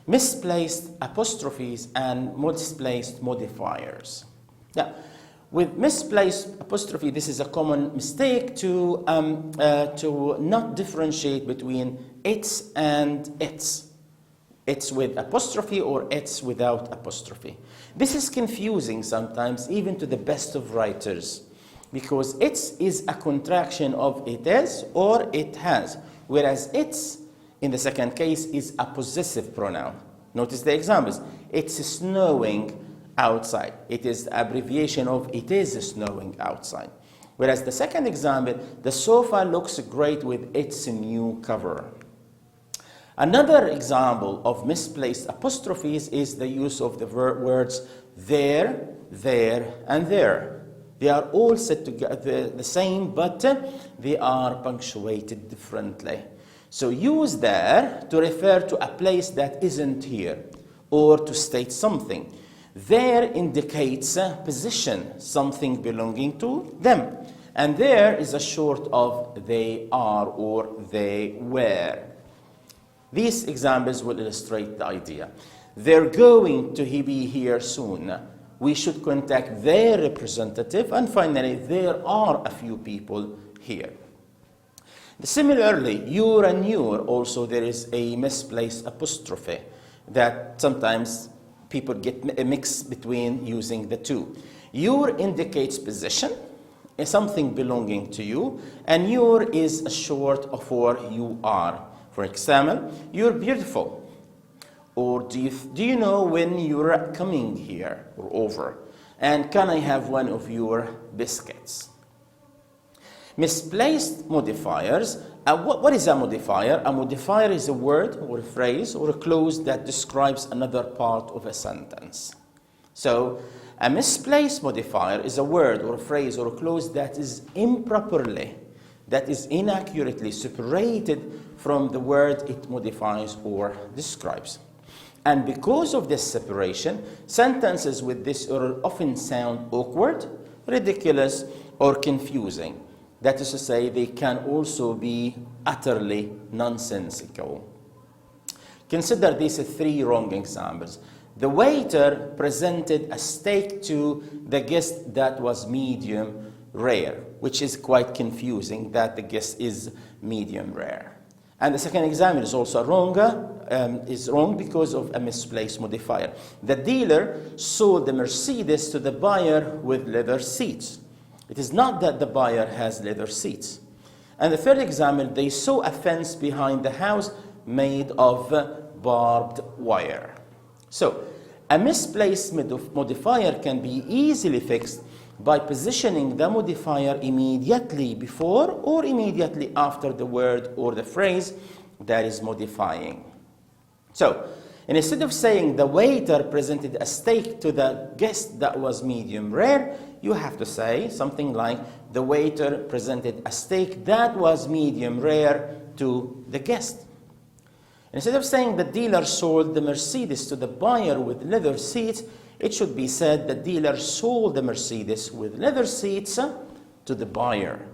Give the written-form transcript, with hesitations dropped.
misplaced apostrophes and misplaced modifiers. Now, with misplaced apostrophe, this is a common mistake to not differentiate between its and its. It's with apostrophe or it's without apostrophe. This is confusing sometimes, even to the best of writers, because it's is a contraction of it is or it has, whereas it's, in the second case, is a possessive pronoun. Notice the examples. It's snowing outside. It is the abbreviation of it is snowing outside. Whereas the second example, the sofa looks great with its new cover. Another example of misplaced apostrophes is the use of the words there, and there. They are all said together the same, but they are punctuated differently. So use there to refer to a place that isn't here, or to state something. There indicates a position, something belonging to them. And there is a short of they are or they were. These examples will illustrate the idea. They're going to be here soon. We should contact their representative. And finally, there are a few people here. Similarly, your and your, also there is a misplaced apostrophe that sometimes people get a mix between using the two. Your indicates position, is something belonging to you, and your is a short for you are. For example, you're beautiful, or do you know when you're coming here or over, and can I have one of your biscuits? Misplaced modifiers. What is a modifier? A modifier is a word or a phrase or a clause that describes another part of a sentence. So a misplaced modifier is a word or a phrase or a clause that is improperly, that is inaccurately separated from the word it modifies or describes. And because of this separation, sentences with this error often sound awkward, ridiculous, or confusing. That is to say, they can also be utterly nonsensical. Consider these three wrong examples. The waiter presented a steak to the guest that was medium rare, which is quite confusing that the guest is medium rare. And the second example is also wrong because of a misplaced modifier. The dealer sold the Mercedes to the buyer with leather seats. It is not that the buyer has leather seats. And the third example, they saw a fence behind the house made of barbed wire. So, a misplaced modifier can be easily fixed by positioning the modifier immediately before or immediately after the word or the phrase that is modifying. So, instead of saying the waiter presented a steak to the guest that was medium rare, you have to say something like the waiter presented a steak that was medium rare to the guest. Instead of saying the dealer sold the Mercedes to the buyer with leather seats, it should be said the dealer sold the Mercedes with leather seats to the buyer.